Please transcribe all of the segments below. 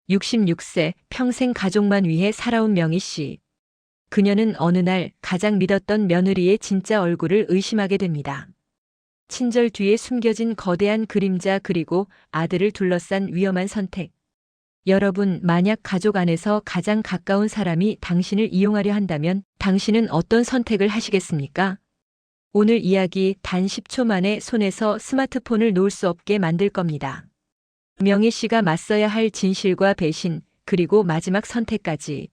66세 평생 가족만 위해 살아온 명희 씨. 그녀는 어느 날 가장 믿었던 며느리의 진짜 얼굴을 의심하게 됩니다. 친절 뒤에 숨겨진 거대한 그림자 그리고 아들을 둘러싼 위험한 선택. 여러분, 만약 가족 안에서 가장 가까운 사람이 당신을 이용하려 한다면 당신은 어떤 선택을 하시겠습니까? 오늘 이야기 단 10초 만에 손에서 스마트폰을 놓을 수 없게 만들 겁니다. 명희 씨가 맞서야 할 진실과 배신, 그리고 마지막 선택까지.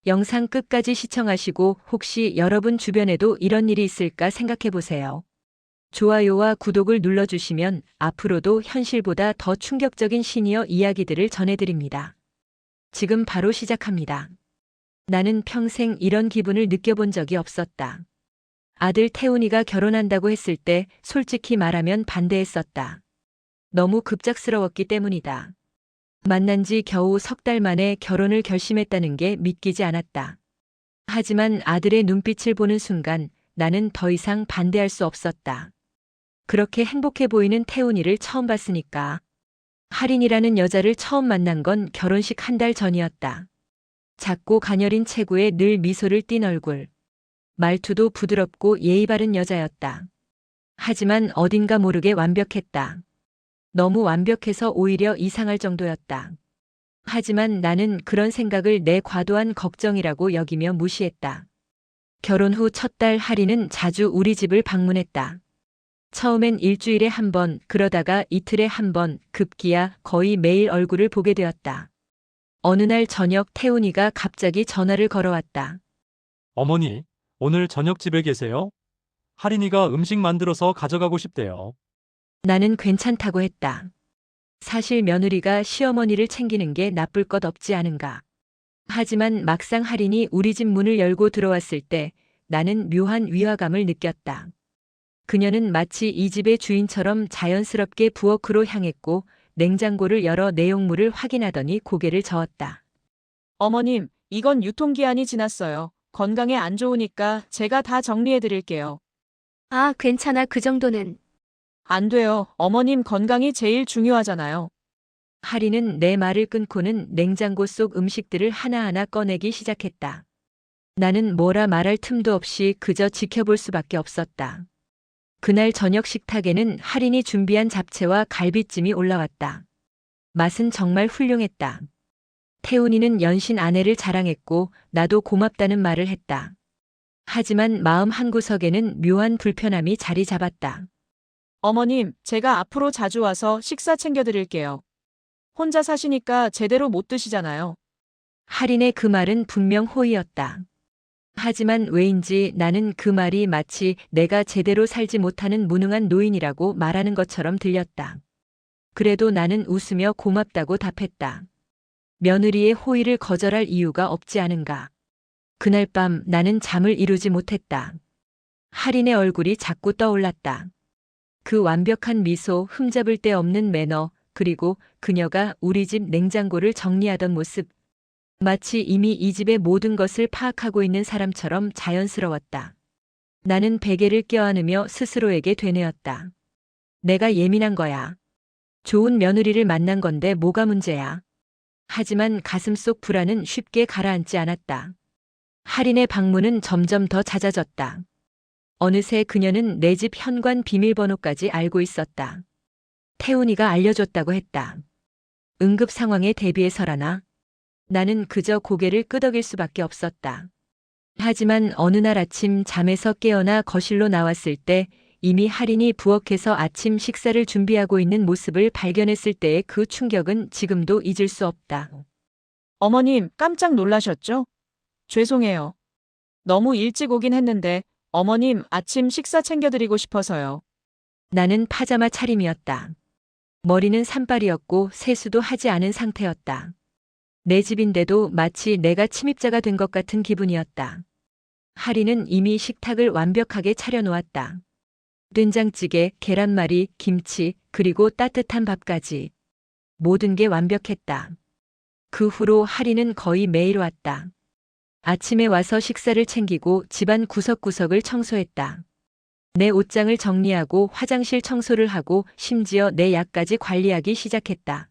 영상 끝까지 시청하시고 혹시 여러분 주변에도 이런 일이 있을까 생각해 보세요. 좋아요와 구독을 눌러주시면 앞으로도 현실보다 더 충격적인 시니어 이야기들을 전해드립니다. 지금 바로 시작합니다. 나는 평생 이런 기분을 느껴본 적이 없었다. 아들 태훈이가 결혼한다고 했을 때 솔직히 말하면 반대했었다. 너무 급작스러웠기 때문이다. 만난 지 겨우 석 달 만에 결혼을 결심했다는 게 믿기지 않았다. 하지만 아들의 눈빛을 보는 순간 나는 더 이상 반대할 수 없었다. 그렇게 행복해 보이는 태훈이를 처음 봤으니까. 할인이라는 여자를 처음 만난 건 결혼식 한 달 전이었다. 작고 가녀린 체구에 늘 미소를 띤 얼굴. 말투도 부드럽고 예의 바른 여자였다. 하지만 어딘가 모르게 완벽했다. 너무 완벽해서 오히려 이상할 정도였다. 하지만 나는 그런 생각을 내 과도한 걱정이라고 여기며 무시했다. 결혼 후 첫 달 할인은 자주 우리 집을 방문했다. 처음엔 일주일에 한 번, 그러다가 이틀에 한 번, 급기야 거의 매일 얼굴을 보게 되었다. 어느 날 저녁 태훈이가 갑자기 전화를 걸어왔다. 어머니, 오늘 저녁 집에 계세요? 할인이가 음식 만들어서 가져가고 싶대요. 나는 괜찮다고 했다. 사실 며느리가 시어머니를 챙기는 게 나쁠 것 없지 않은가. 하지만 막상 할인이 우리 집 문을 열고 들어왔을 때 나는 묘한 위화감을 느꼈다. 그녀는 마치 이 집의 주인처럼 자연스럽게 부엌으로 향했고 냉장고를 열어 내용물을 확인하더니 고개를 저었다. 어머님, 이건 유통기한이 지났어요. 건강에 안 좋으니까 제가 다 정리해 드릴게요. 아, 괜찮아. 그 정도는. 안 돼요. 어머님 건강이 제일 중요하잖아요. 할인은 내 말을 끊고는 냉장고 속 음식들을 하나하나 꺼내기 시작했다. 나는 뭐라 말할 틈도 없이 그저 지켜볼 수밖에 없었다. 그날 저녁 식탁에는 할인이 준비한 잡채와 갈비찜이 올라왔다. 맛은 정말 훌륭했다. 태훈이는 연신 아내를 자랑했고 나도 고맙다는 말을 했다. 하지만 마음 한구석에는 묘한 불편함이 자리 잡았다. 어머님, 제가 앞으로 자주 와서 식사 챙겨 드릴게요. 혼자 사시니까 제대로 못 드시잖아요. 할인의 그 말은 분명 호의였다. 하지만 왜인지 나는 그 말이 마치 내가 제대로 살지 못하는 무능한 노인이라고 말하는 것처럼 들렸다. 그래도 나는 웃으며 고맙다고 답했다. 며느리의 호의를 거절할 이유가 없지 않은가. 그날 밤 나는 잠을 이루지 못했다. 할인의 얼굴이 자꾸 떠올랐다. 그 완벽한 미소, 흠잡을 데 없는 매너, 그리고 그녀가 우리 집 냉장고를 정리하던 모습. 마치 이미 이 집의 모든 것을 파악하고 있는 사람처럼 자연스러웠다. 나는 베개를 껴안으며 스스로에게 되뇌었다. 내가 예민한 거야. 좋은 며느리를 만난 건데 뭐가 문제야. 하지만 가슴속 불안은 쉽게 가라앉지 않았다. 할인의 방문은 점점 더 잦아졌다. 어느새 그녀는 내 집 현관 비밀번호까지 알고 있었다. 태훈이가 알려줬다고 했다. 응급 상황에 대비해서라나. 나는 그저 고개를 끄덕일 수밖에 없었다. 하지만 어느 날 아침 잠에서 깨어나 거실로 나왔을 때 이미 할인이 부엌에서 아침 식사를 준비하고 있는 모습을 발견했을 때의 그 충격은 지금도 잊을 수 없다. 어머님, 깜짝 놀라셨죠? 죄송해요. 너무 일찍 오긴 했는데 어머님 아침 식사 챙겨 드리고 싶어서요. 나는 파자마 차림이었다. 머리는 산발이었고 세수도 하지 않은 상태였다. 내 집인데도 마치 내가 침입자가 된 것 같은 기분이었다. 할인은 이미 식탁을 완벽하게 차려놓았다. 된장찌개, 계란말이, 김치, 그리고 따뜻한 밥까지. 모든 게 완벽했다. 그 후로 할인은 거의 매일 왔다. 아침에 와서 식사를 챙기고 집안 구석구석을 청소했다. 내 옷장을 정리하고 화장실 청소를 하고 심지어 내 약까지 관리하기 시작했다.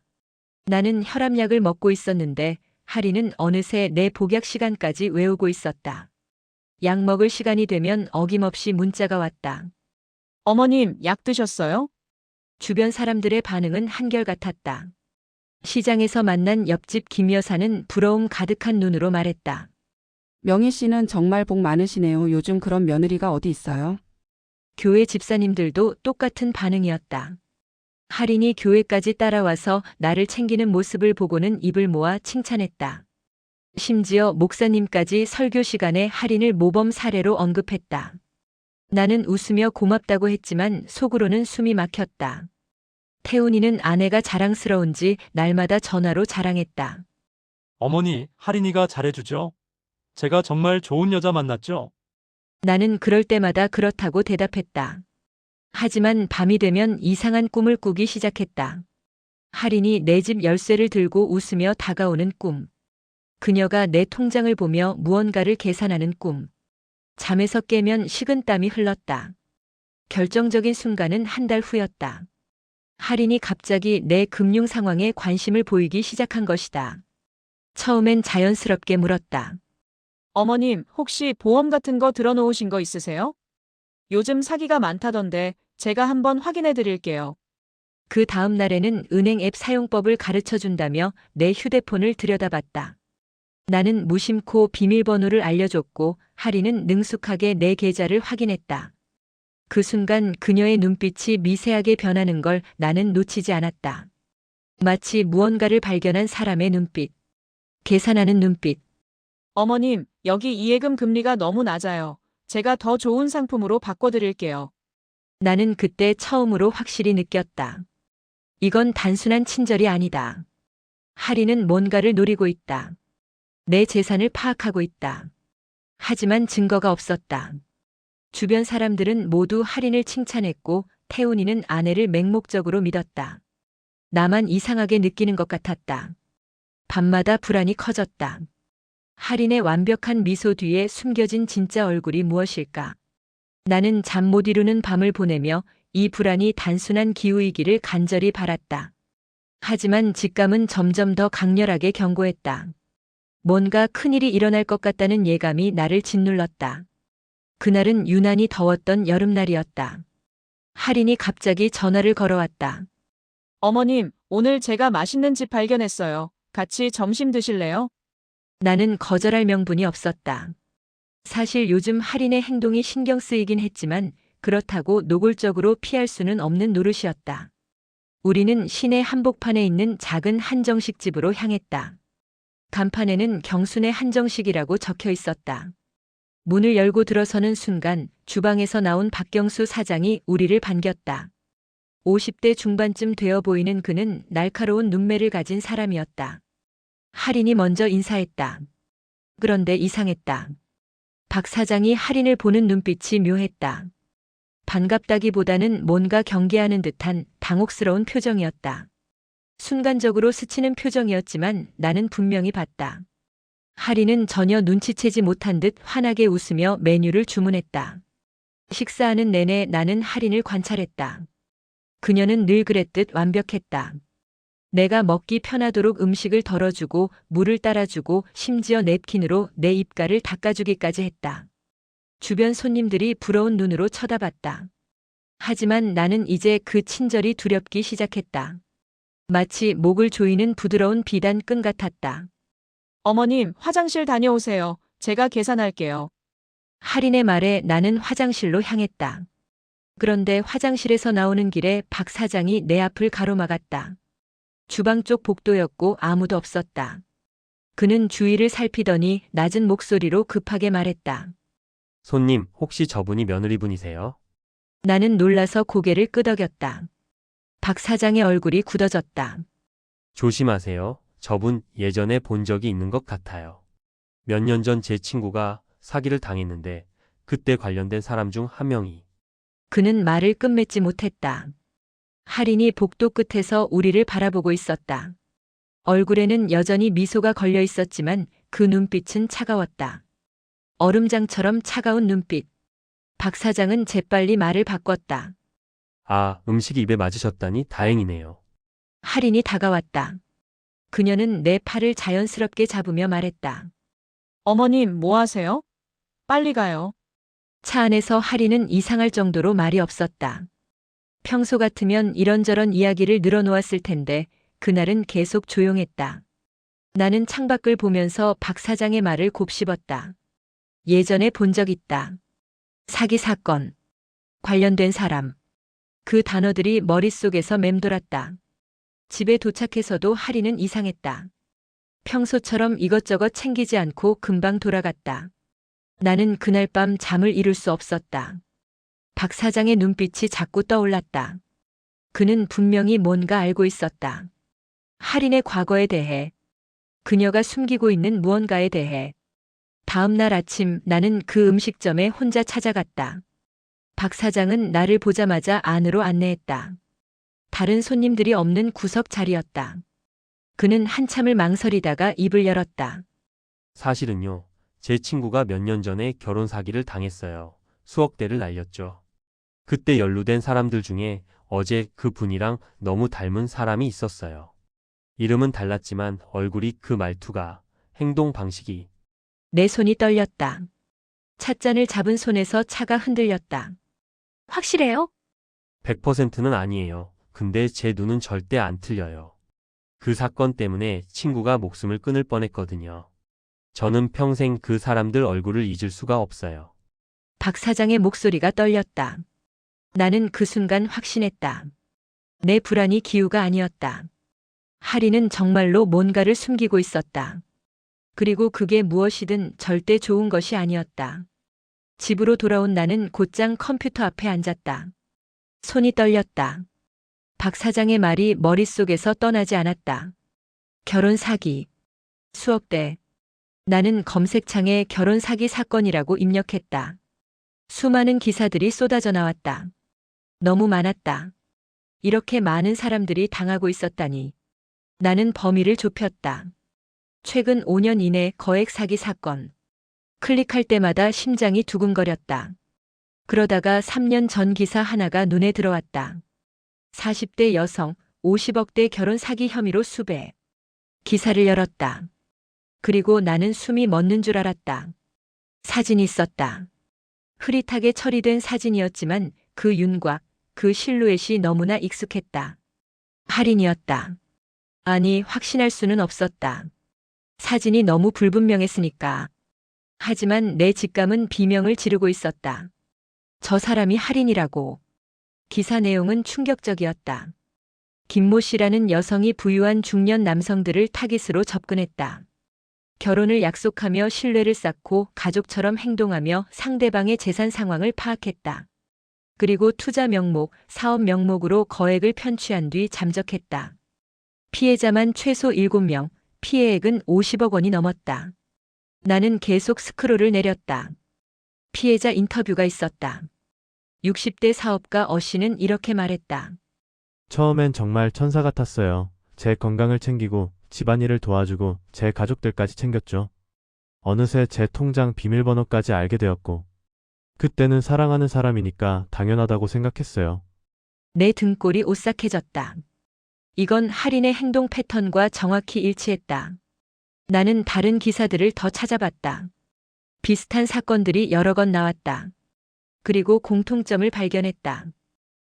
나는 혈압약을 먹고 있었는데 할인은 어느새 내 복약 시간까지 외우고 있었다. 약 먹을 시간이 되면 어김없이 문자가 왔다. 어머님, 약 드셨어요? 주변 사람들의 반응은 한결같았다. 시장에서 만난 옆집 김 여사는 부러움 가득한 눈으로 말했다. 명희 씨는 정말 복 많으시네요. 요즘 그런 며느리가 어디 있어요? 교회 집사님들도 똑같은 반응이었다. 할인이 교회까지 따라와서 나를 챙기는 모습을 보고는 입을 모아 칭찬했다. 심지어 목사님까지 설교 시간에 할인을 모범 사례로 언급했다. 나는 웃으며 고맙다고 했지만 속으로는 숨이 막혔다. 태훈이는 아내가 자랑스러운지 날마다 전화로 자랑했다. 어머니, 할인이가 잘해주죠? 제가 정말 좋은 여자 만났죠? 나는 그럴 때마다 그렇다고 대답했다. 하지만 밤이 되면 이상한 꿈을 꾸기 시작했다. 할인이 내 집 열쇠를 들고 웃으며 다가오는 꿈. 그녀가 내 통장을 보며 무언가를 계산하는 꿈. 잠에서 깨면 식은땀이 흘렀다. 결정적인 순간은 한 달 후였다. 할인이 갑자기 내 금융 상황에 관심을 보이기 시작한 것이다. 처음엔 자연스럽게 물었다. 어머님, 혹시 보험 같은 거 들어놓으신 거 있으세요? 요즘 사기가 많다던데 제가 한번 확인해 드릴게요. 그 다음 날에는 은행 앱 사용법을 가르쳐 준다며 내 휴대폰을 들여다봤다. 나는 무심코 비밀번호를 알려줬고 할인은 능숙하게 내 계좌를 확인했다. 그 순간 그녀의 눈빛이 미세하게 변하는 걸 나는 놓치지 않았다. 마치 무언가를 발견한 사람의 눈빛. 계산하는 눈빛. 어머님, 여기 이해금 금리가 너무 낮아요. 제가 더 좋은 상품으로 바꿔드릴게요. 나는 그때 처음으로 확실히 느꼈다. 이건 단순한 친절이 아니다. 할인은 뭔가를 노리고 있다. 내 재산을 파악하고 있다. 하지만 증거가 없었다. 주변 사람들은 모두 할인을 칭찬했고 태훈이는 아내를 맹목적으로 믿었다. 나만 이상하게 느끼는 것 같았다. 밤마다 불안이 커졌다. 할인의 완벽한 미소 뒤에 숨겨진 진짜 얼굴이 무엇일까? 나는 잠 못 이루는 밤을 보내며 이 불안이 단순한 기우이기를 간절히 바랐다. 하지만 직감은 점점 더 강렬하게 경고했다. 뭔가 큰일이 일어날 것 같다는 예감이 나를 짓눌렀다. 그날은 유난히 더웠던 여름날이었다. 할인이 갑자기 전화를 걸어왔다. 어머님, 오늘 제가 맛있는 집 발견했어요. 같이 점심 드실래요? 나는 거절할 명분이 없었다. 사실 요즘 할인의 행동이 신경 쓰이긴 했지만 그렇다고 노골적으로 피할 수는 없는 노릇이었다. 우리는 시내 한복판에 있는 작은 한정식 집으로 향했다. 간판에는 경순의 한정식이라고 적혀 있었다. 문을 열고 들어서는 순간 주방에서 나온 박경수 사장이 우리를 반겼다. 50대 중반쯤 되어 보이는 그는 날카로운 눈매를 가진 사람이었다. 할인이 먼저 인사했다. 그런데 이상했다. 박 사장이 할인을 보는 눈빛이 묘했다. 반갑다기보다는 뭔가 경계하는 듯한 당혹스러운 표정이었다. 순간적으로 스치는 표정이었지만 나는 분명히 봤다. 할인은 전혀 눈치채지 못한 듯 환하게 웃으며 메뉴를 주문했다. 식사하는 내내 나는 할인을 관찰했다. 그녀는 늘 그랬듯 완벽했다. 내가 먹기 편하도록 음식을 덜어주고 물을 따라주고 심지어 냅킨으로 내 입가를 닦아주기까지 했다. 주변 손님들이 부러운 눈으로 쳐다봤다. 하지만 나는 이제 그 친절이 두렵기 시작했다. 마치 목을 조이는 부드러운 비단 끈 같았다. 어머님, 화장실 다녀오세요. 제가 계산할게요. 할인의 말에 나는 화장실로 향했다. 그런데 화장실에서 나오는 길에 박 사장이 내 앞을 가로막았다. 주방 쪽 복도였고 아무도 없었다. 그는 주위를 살피더니 낮은 목소리로 급하게 말했다. 손님, 혹시 저분이 며느리분이세요? 나는 놀라서 고개를 끄덕였다. 박 사장의 얼굴이 굳어졌다. 조심하세요. 저분 예전에 본 적이 있는 것 같아요. 몇 년 전 제 친구가 사기를 당했는데 그때 관련된 사람 중 한 명이. 그는 말을 끝맺지 못했다. 할인이 복도 끝에서 우리를 바라보고 있었다. 얼굴에는 여전히 미소가 걸려 있었지만 그 눈빛은 차가웠다. 얼음장처럼 차가운 눈빛. 박 사장은 재빨리 말을 바꿨다. 아, 음식이 입에 맞으셨다니 다행이네요. 할인이 다가왔다. 그녀는 내 팔을 자연스럽게 잡으며 말했다. 어머님, 뭐 하세요? 빨리 가요. 차 안에서 하리는 이상할 정도로 말이 없었다. 평소 같으면 이런저런 이야기를 늘어놓았을 텐데 그날은 계속 조용했다. 나는 창밖을 보면서 박 사장의 말을 곱씹었다. 예전에 본 적 있다. 사기 사건, 관련된 사람. 그 단어들이 머릿속에서 맴돌았다. 집에 도착해서도 하리는 이상했다. 평소처럼 이것저것 챙기지 않고 금방 돌아갔다. 나는 그날 밤 잠을 이룰 수 없었다. 박 사장의 눈빛이 자꾸 떠올랐다. 그는 분명히 뭔가 알고 있었다. 할인의 과거에 대해, 그녀가 숨기고 있는 무언가에 대해. 다음 날 아침 나는 그 음식점에 혼자 찾아갔다. 박 사장은 나를 보자마자 안으로 안내했다. 다른 손님들이 없는 구석 자리였다. 그는 한참을 망설이다가 입을 열었다. 사실은요, 제 친구가 몇 년 전에 결혼 사기를 당했어요. 수억 대를 날렸죠. 그때 연루된 사람들 중에 어제 그 분이랑 너무 닮은 사람이 있었어요. 이름은 달랐지만 얼굴이, 그 말투가, 행동 방식이. 내 손이 떨렸다. 찻잔을 잡은 손에서 차가 흔들렸다. 확실해요? 100%는 아니에요. 근데 제 눈은 절대 안 틀려요. 그 사건 때문에 친구가 목숨을 끊을 뻔했거든요. 저는 평생 그 사람들 얼굴을 잊을 수가 없어요. 박 사장의 목소리가 떨렸다. 나는 그 순간 확신했다. 내 불안이 기우가 아니었다. 하리는 정말로 뭔가를 숨기고 있었다. 그리고 그게 무엇이든 절대 좋은 것이 아니었다. 집으로 돌아온 나는 곧장 컴퓨터 앞에 앉았다. 손이 떨렸다. 박 사장의 말이 머릿속에서 떠나지 않았다. 결혼 사기. 수억대. 나는 검색창에 결혼 사기 사건이라고 입력했다. 수많은 기사들이 쏟아져 나왔다. 너무 많았다. 이렇게 많은 사람들이 당하고 있었다니. 나는 범위를 좁혔다. 최근 5년 이내 거액 사기 사건. 클릭할 때마다 심장이 두근거렸다. 그러다가 3년 전 기사 하나가 눈에 들어왔다. 40대 여성 50억대 결혼 사기 혐의로 수배. 기사를 열었다. 그리고 나는 숨이 멎는 줄 알았다. 사진이 있었다. 흐릿하게 처리된 사진이었지만 그 윤곽, 그 실루엣이 너무나 익숙했다. 할인이었다. 아니, 확신할 수는 없었다. 사진이 너무 불분명했으니까. 하지만 내 직감은 비명을 지르고 있었다. 저 사람이 할인이라고. 기사 내용은 충격적이었다. 김모 씨라는 여성이 부유한 중년 남성들을 타깃으로 접근했다. 결혼을 약속하며 신뢰를 쌓고 가족처럼 행동하며 상대방의 재산 상황을 파악했다. 그리고 투자 명목, 사업 명목으로 거액을 편취한 뒤 잠적했다. 피해자만 최소 7명, 피해액은 50억 원이 넘었다. 나는 계속 스크롤을 내렸다. 피해자 인터뷰가 있었다. 60대 사업가 어 씨는 이렇게 말했다. 처음엔 정말 천사 같았어요. 제 건강을 챙기고 집안일을 도와주고 제 가족들까지 챙겼죠. 어느새 제 통장 비밀번호까지 알게 되었고 그때는 사랑하는 사람이니까 당연하다고 생각했어요. 내 등골이 오싹해졌다. 이건 할인의 행동 패턴과 정확히 일치했다. 나는 다른 기사들을 더 찾아봤다. 비슷한 사건들이 여러 건 나왔다. 그리고 공통점을 발견했다.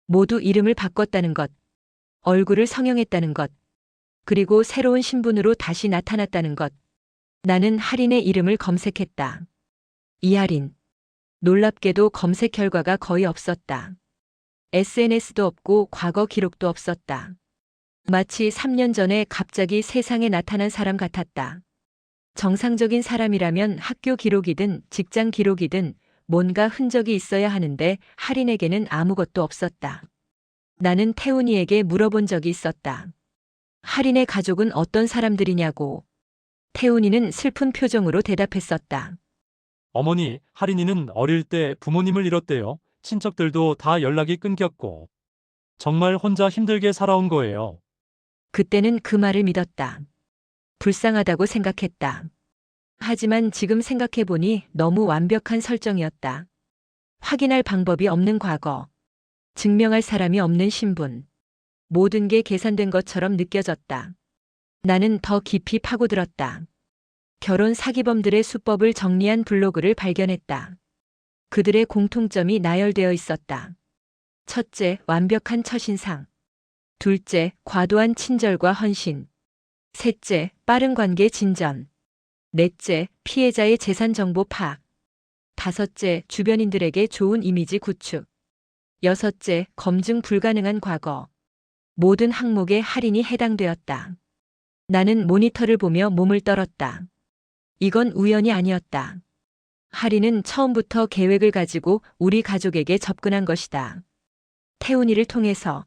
모두 이름을 바꿨다는 것, 얼굴을 성형했다는 것, 그리고 새로운 신분으로 다시 나타났다는 것. 나는 할인의 이름을 검색했다. 이할인. 놀랍게도 검색 결과가 거의 없었다. SNS도 없고 과거 기록도 없었다. 마치 3년 전에 갑자기 세상에 나타난 사람 같았다. 정상적인 사람이라면 학교 기록이든 직장 기록이든 뭔가 흔적이 있어야 하는데 할인에게는 아무것도 없었다. 나는 태훈이에게 물어본 적이 있었다. 할인의 가족은 어떤 사람들이냐고. 태훈이는 슬픈 표정으로 대답했었다. 어머니, 할인이는 어릴 때 부모님을 잃었대요. 친척들도 다 연락이 끊겼고. 정말 혼자 힘들게 살아온 거예요. 그때는 그 말을 믿었다. 불쌍하다고 생각했다. 하지만 지금 생각해보니 너무 완벽한 설정이었다. 확인할 방법이 없는 과거. 증명할 사람이 없는 신분. 모든 게 계산된 것처럼 느껴졌다. 나는 더 깊이 파고들었다. 결혼 사기범들의 수법을 정리한 블로그를 발견했다. 그들의 공통점이 나열되어 있었다. 첫째, 완벽한 첫인상. 둘째, 과도한 친절과 헌신. 셋째, 빠른 관계 진전. 넷째, 피해자의 재산 정보 파악. 다섯째, 주변인들에게 좋은 이미지 구축. 여섯째, 검증 불가능한 과거. 모든 항목에 할인이 해당되었다. 나는 모니터를 보며 몸을 떨었다. 이건 우연이 아니었다. 할인은 처음부터 계획을 가지고 우리 가족에게 접근한 것이다. 태훈이를 통해서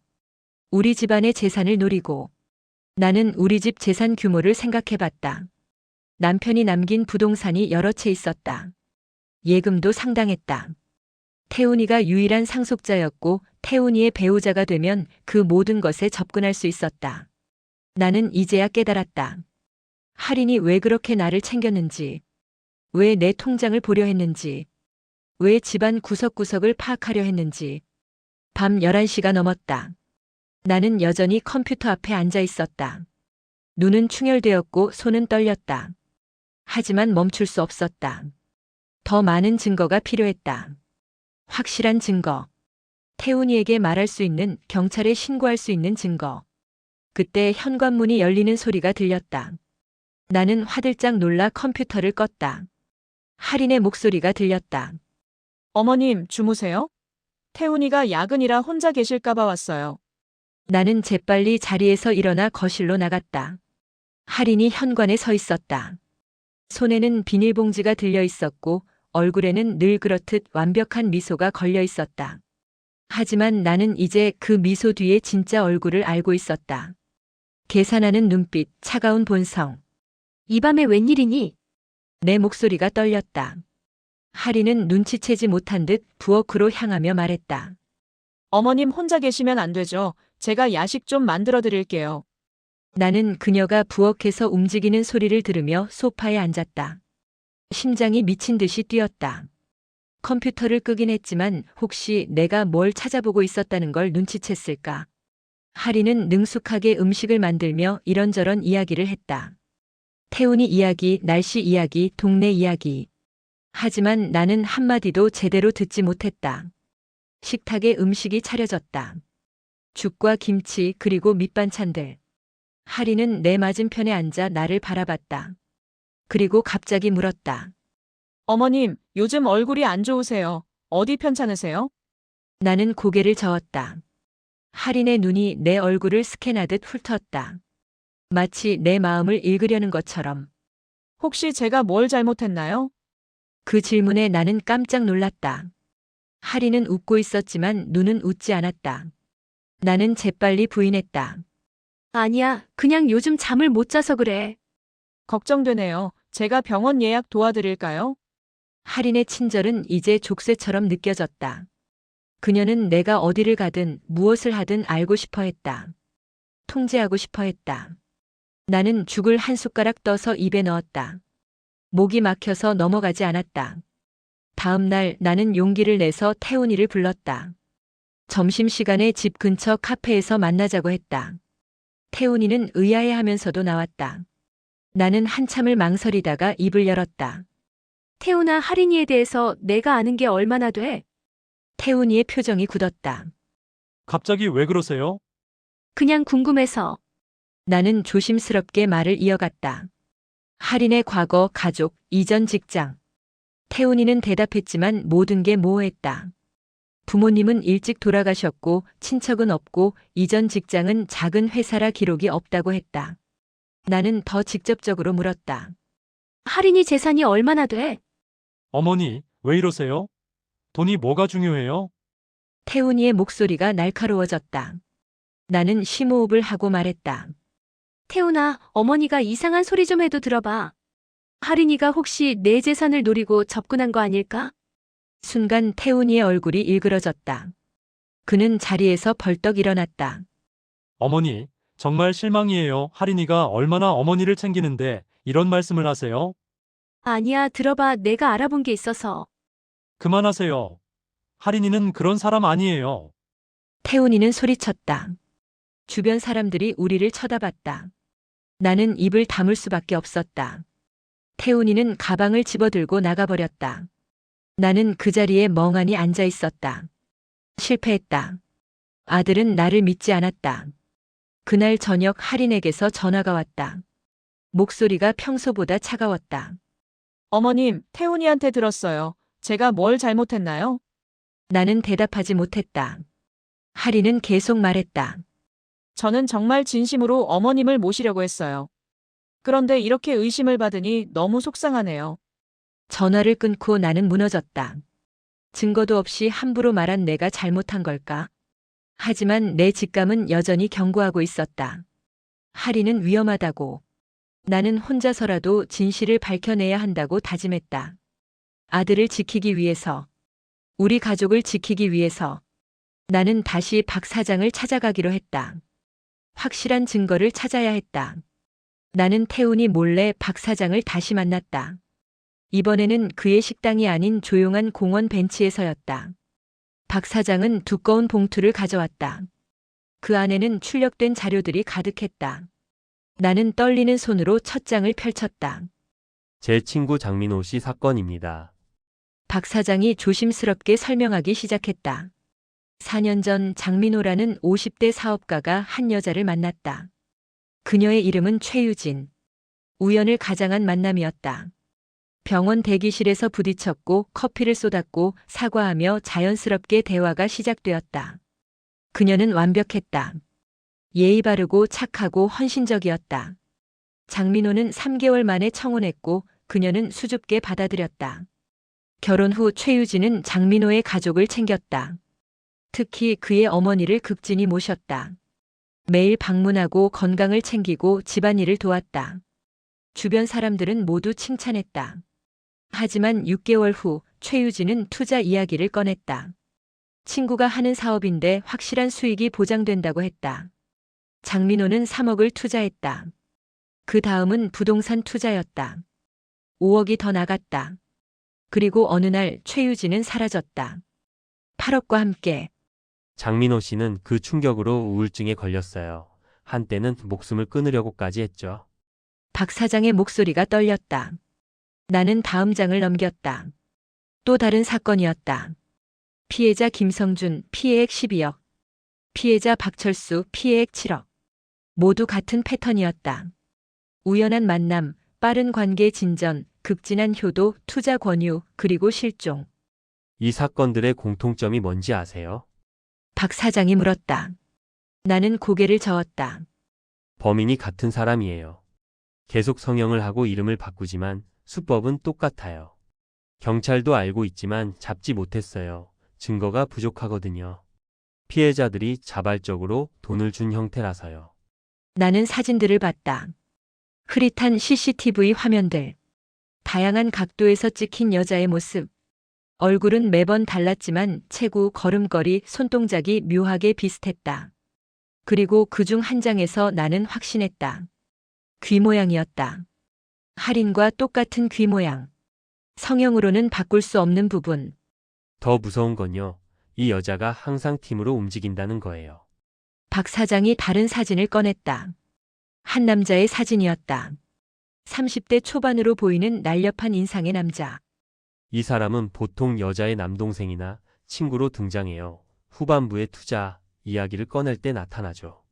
우리 집안의 재산을 노리고 나는 우리 집 재산 규모를 생각해봤다. 남편이 남긴 부동산이 여러 채 있었다. 예금도 상당했다. 태훈이가 유일한 상속자였고 태훈이의 배우자가 되면 그 모든 것에 접근할 수 있었다. 나는 이제야 깨달았다. 할인이 왜 그렇게 나를 챙겼는지, 왜 내 통장을 보려 했는지, 왜 집안 구석구석을 파악하려 했는지. 밤 11시가 넘었다. 나는 여전히 컴퓨터 앞에 앉아 있었다. 눈은 충혈되었고 손은 떨렸다. 하지만 멈출 수 없었다. 더 많은 증거가 필요했다. 확실한 증거. 태훈이에게 말할 수 있는, 경찰에 신고할 수 있는 증거. 그때 현관문이 열리는 소리가 들렸다. 나는 화들짝 놀라 컴퓨터를 껐다. 할인의 목소리가 들렸다. 어머님, 주무세요? 태훈이가 야근이라 혼자 계실까봐 왔어요. 나는 재빨리 자리에서 일어나 거실로 나갔다. 할인이 현관에 서 있었다. 손에는 비닐봉지가 들려 있었고 얼굴에는 늘 그렇듯 완벽한 미소가 걸려 있었다. 하지만 나는 이제 그 미소 뒤에 진짜 얼굴을 알고 있었다. 계산하는 눈빛, 차가운 본성. 이 밤에 웬일이니? 내 목소리가 떨렸다. 할인은 눈치채지 못한 듯 부엌으로 향하며 말했다. 어머님 혼자 계시면 안 되죠. 제가 야식 좀 만들어 드릴게요. 나는 그녀가 부엌에서 움직이는 소리를 들으며 소파에 앉았다. 심장이 미친 듯이 뛰었다. 컴퓨터를 끄긴 했지만 혹시 내가 뭘 찾아보고 있었다는 걸 눈치챘을까? 할인은 능숙하게 음식을 만들며 이런저런 이야기를 했다. 태훈이 이야기, 날씨 이야기, 동네 이야기. 하지만 나는 한마디도 제대로 듣지 못했다. 식탁에 음식이 차려졌다. 죽과 김치 그리고 밑반찬들. 할인은 내 맞은편에 앉아 나를 바라봤다. 그리고 갑자기 물었다. 어머님, 요즘 얼굴이 안 좋으세요. 어디 편찮으세요? 나는 고개를 저었다. 할인의 눈이 내 얼굴을 스캔하듯 훑었다. 마치 내 마음을 읽으려는 것처럼. 혹시 제가 뭘 잘못했나요? 그 질문에 나는 깜짝 놀랐다. 할인은 웃고 있었지만 눈은 웃지 않았다. 나는 재빨리 부인했다. 아니야, 그냥 요즘 잠을 못 자서 그래. 걱정되네요. 제가 병원 예약 도와드릴까요? 할인의 친절은 이제 족쇄처럼 느껴졌다. 그녀는 내가 어디를 가든 무엇을 하든 알고 싶어 했다. 통제하고 싶어 했다. 나는 죽을 한 숟가락 떠서 입에 넣었다. 목이 막혀서 넘어가지 않았다. 다음 날 나는 용기를 내서 태훈이를 불렀다. 점심시간에 집 근처 카페에서 만나자고 했다. 태훈이는 의아해하면서도 나왔다. 나는 한참을 망설이다가 입을 열었다. 태훈아, 할인이에 대해서 내가 아는 게 얼마나 돼? 태훈이의 표정이 굳었다. 갑자기 왜 그러세요? 그냥 궁금해서. 나는 조심스럽게 말을 이어갔다. 할인의 과거, 가족, 이전 직장. 태훈이는 대답했지만 모든 게 모호했다. 부모님은 일찍 돌아가셨고 친척은 없고 이전 직장은 작은 회사라 기록이 없다고 했다. 나는 더 직접적으로 물었다. 할인이 재산이 얼마나 돼? 어머니, 왜 이러세요? 돈이 뭐가 중요해요? 태훈이의 목소리가 날카로워졌다. 나는 심호흡을 하고 말했다. 태훈아, 어머니가 이상한 소리 좀 해도 들어봐. 할인이가 혹시 내 재산을 노리고 접근한 거 아닐까? 순간 태훈이의 얼굴이 일그러졌다. 그는 자리에서 벌떡 일어났다. 어머니, 정말 실망이에요. 할인이가 얼마나 어머니를 챙기는데 이런 말씀을 하세요? 아니야, 들어봐. 내가 알아본 게 있어서. 그만하세요. 할인이는 그런 사람 아니에요. 태훈이는 소리쳤다. 주변 사람들이 우리를 쳐다봤다. 나는 입을 다물 수밖에 없었다. 태훈이는 가방을 집어들고 나가버렸다. 나는 그 자리에 멍하니 앉아 있었다. 실패했다. 아들은 나를 믿지 않았다. 그날 저녁 할인에게서 전화가 왔다. 목소리가 평소보다 차가웠다. 어머님, 태훈이한테 들었어요. 제가 뭘 잘못했나요? 나는 대답하지 못했다. 할인은 계속 말했다. 저는 정말 진심으로 어머님을 모시려고 했어요. 그런데 이렇게 의심을 받으니 너무 속상하네요. 전화를 끊고 나는 무너졌다. 증거도 없이 함부로 말한 내가 잘못한 걸까? 하지만 내 직감은 여전히 경고하고 있었다. 할인은 위험하다고. 나는 혼자서라도 진실을 밝혀내야 한다고 다짐했다. 아들을 지키기 위해서, 우리 가족을 지키기 위해서 나는 다시 박 사장을 찾아가기로 했다. 확실한 증거를 찾아야 했다. 나는 태훈이 몰래 박 사장을 다시 만났다. 이번에는 그의 식당이 아닌 조용한 공원 벤치에서였다. 박 사장은 두꺼운 봉투를 가져왔다. 그 안에는 출력된 자료들이 가득했다. 나는 떨리는 손으로 첫 장을 펼쳤다. 제 친구 장민호 씨 사건입니다. 박 사장이 조심스럽게 설명하기 시작했다. 4년 전 장민호라는 50대 사업가가 한 여자를 만났다. 그녀의 이름은 최유진. 우연을 가장한 만남이었다. 병원 대기실에서 부딪혔고 커피를 쏟았고 사과하며 자연스럽게 대화가 시작되었다. 그녀는 완벽했다. 예의 바르고 착하고 헌신적이었다. 장민호는 3개월 만에 청혼했고 그녀는 수줍게 받아들였다. 결혼 후 최유진은 장민호의 가족을 챙겼다. 특히 그의 어머니를 극진히 모셨다. 매일 방문하고 건강을 챙기고 집안일을 도왔다. 주변 사람들은 모두 칭찬했다. 하지만 6개월 후 최유진은 투자 이야기를 꺼냈다. 친구가 하는 사업인데 확실한 수익이 보장된다고 했다. 장민호는 3억을 투자했다. 그 다음은 부동산 투자였다. 5억이 더 나갔다. 그리고 어느 날 최유진은 사라졌다. 8억과 함께. 장민호 씨는 그 충격으로 우울증에 걸렸어요. 한때는 목숨을 끊으려고까지 했죠. 박 사장의 목소리가 떨렸다. 나는 다음 장을 넘겼다. 또 다른 사건이었다. 피해자 김성준, 피해액 12억. 피해자 박철수, 피해액 7억. 모두 같은 패턴이었다. 우연한 만남, 빠른 관계 진전, 극진한 효도, 투자 권유, 그리고 실종. 이 사건들의 공통점이 뭔지 아세요? 박 사장이 물었다. 나는 고개를 저었다. 범인이 같은 사람이에요. 계속 성형을 하고 이름을 바꾸지만 수법은 똑같아요. 경찰도 알고 있지만 잡지 못했어요. 증거가 부족하거든요. 피해자들이 자발적으로 돈을 준 형태라서요. 나는 사진들을 봤다. 흐릿한 CCTV 화면들. 다양한 각도에서 찍힌 여자의 모습. 얼굴은 매번 달랐지만 체구, 걸음걸이, 손동작이 묘하게 비슷했다. 그리고 그중 한 장에서 나는 확신했다. 귀 모양이었다. 할인과 똑같은 귀 모양. 성형으로는 바꿀 수 없는 부분. 더 무서운 건요. 이 여자가 항상 팀으로 움직인다는 거예요. 박 사장이 다른 사진을 꺼냈다. 한 남자의 사진이었다. 30대 초반으로 보이는 날렵한 인상의 남자. 이 사람은 보통 여자의 남동생이나 친구로 등장해요. 후반부의 투자 이야기를 꺼낼 때 나타나죠.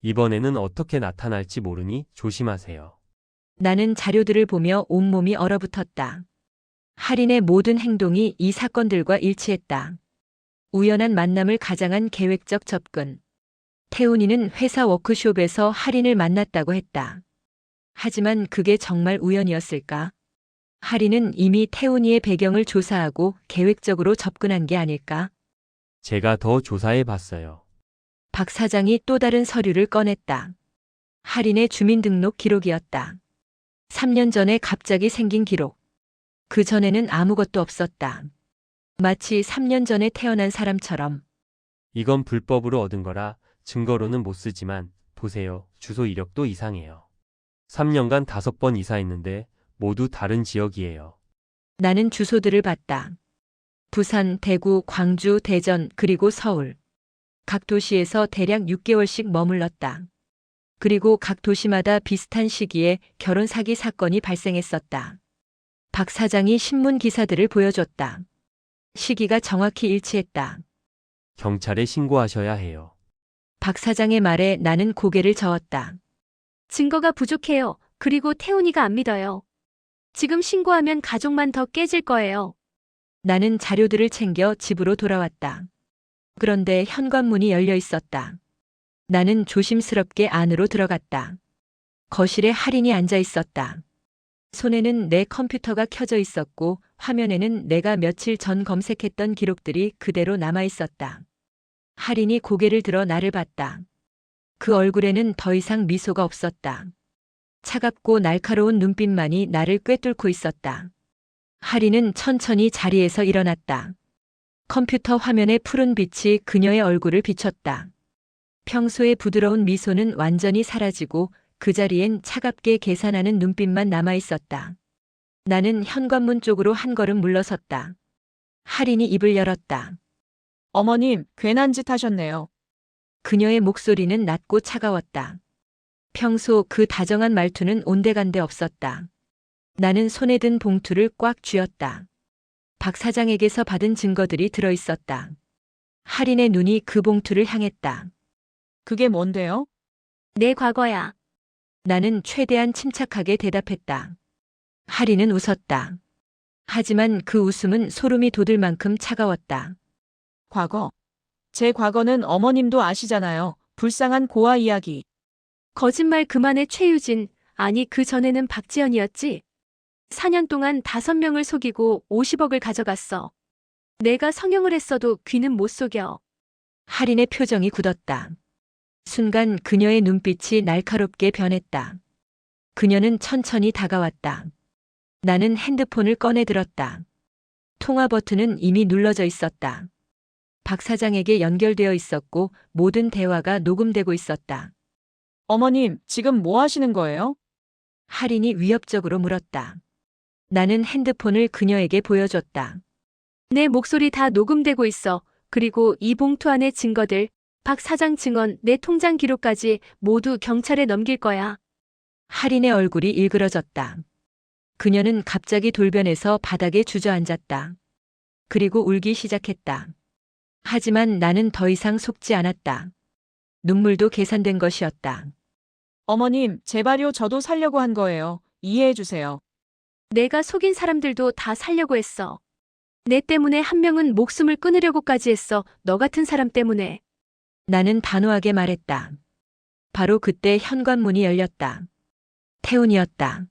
이번에는 어떻게 나타날지 모르니 조심하세요. 나는 자료들을 보며 온몸이 얼어붙었다. 할인의 모든 행동이 이 사건들과 일치했다. 우연한 만남을 가장한 계획적 접근. 태훈이는 회사 워크숍에서 할인을 만났다고 했다. 하지만 그게 정말 우연이었을까? 할인은 이미 태훈이의 배경을 조사하고 계획적으로 접근한 게 아닐까? 제가 더 조사해 봤어요. 박 사장이 또 다른 서류를 꺼냈다. 할인의 주민등록 기록이었다. 3년 전에 갑자기 생긴 기록. 그 전에는 아무것도 없었다. 마치 3년 전에 태어난 사람처럼. 이건 불법으로 얻은 거라 증거로는 못 쓰지만 보세요. 주소 이력도 이상해요. 3년간 5번 이사했는데 모두 다른 지역이에요. 나는 주소들을 봤다. 부산, 대구, 광주, 대전, 그리고 서울. 각 도시에서 대략 6개월씩 머물렀다. 그리고 각 도시마다 비슷한 시기에 결혼 사기 사건이 발생했었다. 박 사장이 신문 기사들을 보여줬다. 시기가 정확히 일치했다. 경찰에 신고하셔야 해요. 박 사장의 말에 나는 고개를 저었다. 증거가 부족해요. 그리고 태훈이가 안 믿어요. 지금 신고하면 가족만 더 깨질 거예요. 나는 자료들을 챙겨 집으로 돌아왔다. 그런데 현관문이 열려 있었다. 나는 조심스럽게 안으로 들어갔다. 거실에 할인이 앉아 있었다. 손에는 내 컴퓨터가 켜져 있었고 화면에는 내가 며칠 전 검색했던 기록들이 그대로 남아 있었다. 할인이 고개를 들어 나를 봤다. 그 얼굴에는 더 이상 미소가 없었다. 차갑고 날카로운 눈빛만이 나를 꿰뚫고 있었다. 할인은 천천히 자리에서 일어났다. 컴퓨터 화면의 푸른 빛이 그녀의 얼굴을 비췄다. 평소의 부드러운 미소는 완전히 사라지고 그 자리엔 차갑게 계산하는 눈빛만 남아 있었다. 나는 현관문 쪽으로 한 걸음 물러섰다. 할인이 입을 열었다. 어머님, 괜한 짓 하셨네요. 그녀의 목소리는 낮고 차가웠다. 평소 그 다정한 말투는 온데간데 없었다. 나는 손에 든 봉투를 꽉 쥐었다. 박 사장에게서 받은 증거들이 들어 있었다. 할인의 눈이 그 봉투를 향했다. 그게 뭔데요? 내 과거야. 나는 최대한 침착하게 대답했다. 할인은 웃었다. 하지만 그 웃음은 소름이 돋을 만큼 차가웠다. 과거. 제 과거는 어머님도 아시잖아요. 불쌍한 고아 이야기. 거짓말 그만해 최유진. 아니 그 전에는 박지연이었지. 4년 동안 5명을 속이고 50억을 가져갔어. 내가 성형을 했어도 귀는 못 속여. 할인의 표정이 굳었다. 순간 그녀의 눈빛이 날카롭게 변했다. 그녀는 천천히 다가왔다. 나는 핸드폰을 꺼내 들었다. 통화 버튼은 이미 눌러져 있었다. 박 사장에게 연결되어 있었고 모든 대화가 녹음되고 있었다. 어머님, 지금 뭐 하시는 거예요? 할인이 위협적으로 물었다. 나는 핸드폰을 그녀에게 보여줬다. 내 목소리 다 녹음되고 있어. 그리고 이 봉투 안의 증거들, 박 사장 증언, 내 통장 기록까지 모두 경찰에 넘길 거야. 할인의 얼굴이 일그러졌다. 그녀는 갑자기 돌변해서 바닥에 주저앉았다. 그리고 울기 시작했다. 하지만 나는 더 이상 속지 않았다. 눈물도 계산된 것이었다. 어머님, 제발요, 저도 살려고 한 거예요. 이해해 주세요. 내가 속인 사람들도 다 살려고 했어. 내 때문에 한 명은 목숨을 끊으려고까지 했어. 너 같은 사람 때문에. 나는 단호하게 말했다. 바로 그때 현관문이 열렸다. 태훈이었다.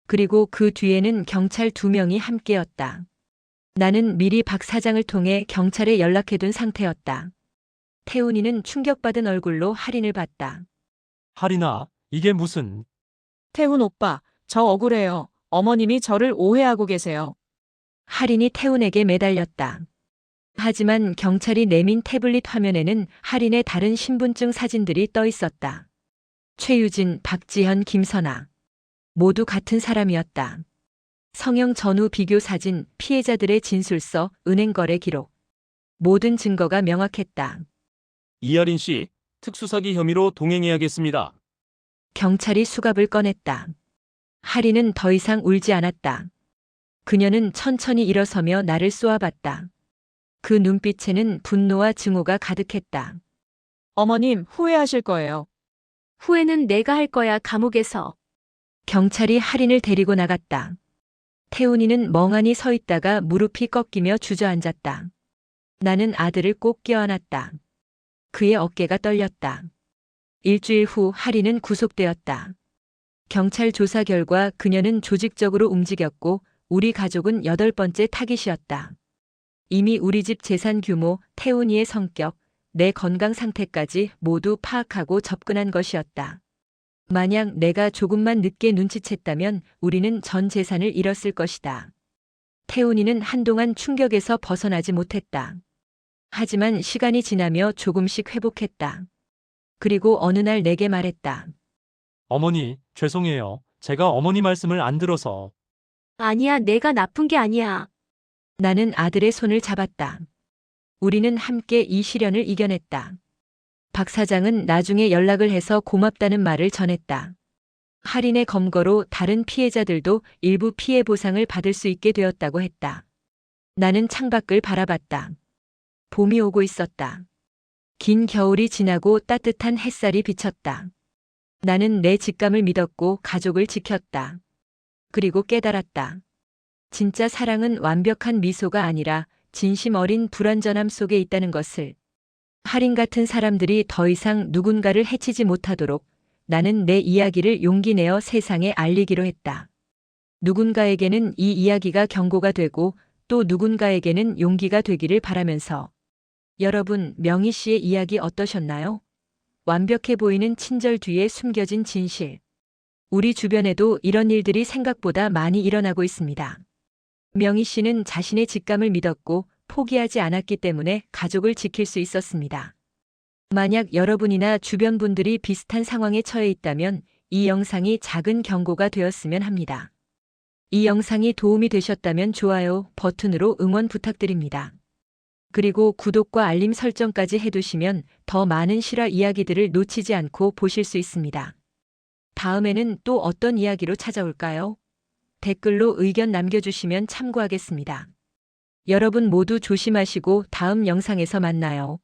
그리고 그 뒤에는 경찰 2명이 함께였다. 나는 미리 박 사장을 통해 경찰에 연락해둔 상태였다. 태훈이는 충격받은 얼굴로 할인을 봤다. 할인아, 이게 무슨... 태훈 오빠, 저 억울해요. 어머님이 저를 오해하고 계세요. 할인이 태훈에게 매달렸다. 하지만 경찰이 내민 태블릿 화면에는 할인의 다른 신분증 사진들이 떠 있었다. 최유진, 박지현, 김선아. 모두 같은 사람이었다. 성형 전후 비교 사진, 피해자들의 진술서, 은행 거래 기록. 모든 증거가 명확했다. 이하린 씨, 특수사기 혐의로 동행해야겠습니다. 경찰이 수갑을 꺼냈다. 할인은 더 이상 울지 않았다. 그녀는 천천히 일어서며 나를 쏘아봤다. 그 눈빛에는 분노와 증오가 가득했다. 어머님, 후회하실 거예요. 후회는 내가 할 거야, 감옥에서. 경찰이 할인을 데리고 나갔다. 태훈이는 멍하니 서 있다가 무릎이 꺾이며 주저앉았다. 나는 아들을 꼭 껴안았다. 그의 어깨가 떨렸다. 일주일 후 할인은 구속되었다. 경찰 조사 결과 그녀는 조직적으로 움직였고 우리 가족은 8번째 타깃이었다. 이미 우리 집 재산 규모, 태훈이의 성격, 내 건강 상태까지 모두 파악하고 접근한 것이었다. 만약 내가 조금만 늦게 눈치챘다면 우리는 전 재산을 잃었을 것이다. 태훈이는 한동안 충격에서 벗어나지 못했다. 하지만 시간이 지나며 조금씩 회복했다. 그리고 어느 날 내게 말했다. 어머니, 죄송해요. 제가 어머니 말씀을 안 들어서... 아니야, 내가 나쁜 게 아니야. 나는 아들의 손을 잡았다. 우리는 함께 이 시련을 이겨냈다. 박 사장은 나중에 연락을 해서 고맙다는 말을 전했다. 할인의 검거로 다른 피해자들도 일부 피해 보상을 받을 수 있게 되었다고 했다. 나는 창밖을 바라봤다. 봄이 오고 있었다. 긴 겨울이 지나고 따뜻한 햇살이 비쳤다. 나는 내 직감을 믿었고 가족을 지켰다. 그리고 깨달았다. 진짜 사랑은 완벽한 미소가 아니라 진심 어린 불완전함 속에 있다는 것을. 할인 같은 사람들이 더 이상 누군가를 해치지 못하도록 나는 내 이야기를 용기 내어 세상에 알리기로 했다. 누군가에게는 이 이야기가 경고가 되고 또 누군가에게는 용기가 되기를 바라면서. 여러분, 명희 씨의 이야기 어떠셨나요? 완벽해 보이는 친절 뒤에 숨겨진 진실. 우리 주변에도 이런 일들이 생각보다 많이 일어나고 있습니다. 명희 씨는 자신의 직감을 믿었고 포기하지 않았기 때문에 가족을 지킬 수 있었습니다. 만약 여러분이나 주변 분들이 비슷한 상황에 처해 있다면 이 영상이 작은 경고가 되었으면 합니다. 이 영상이 도움이 되셨다면 좋아요 버튼으로 응원 부탁드립니다. 그리고 구독과 알림 설정까지 해두시면 더 많은 실화 이야기들을 놓치지 않고 보실 수 있습니다. 다음에는 또 어떤 이야기로 찾아올까요? 댓글로 의견 남겨주시면 참고하겠습니다. 여러분 모두 조심하시고 다음 영상에서 만나요.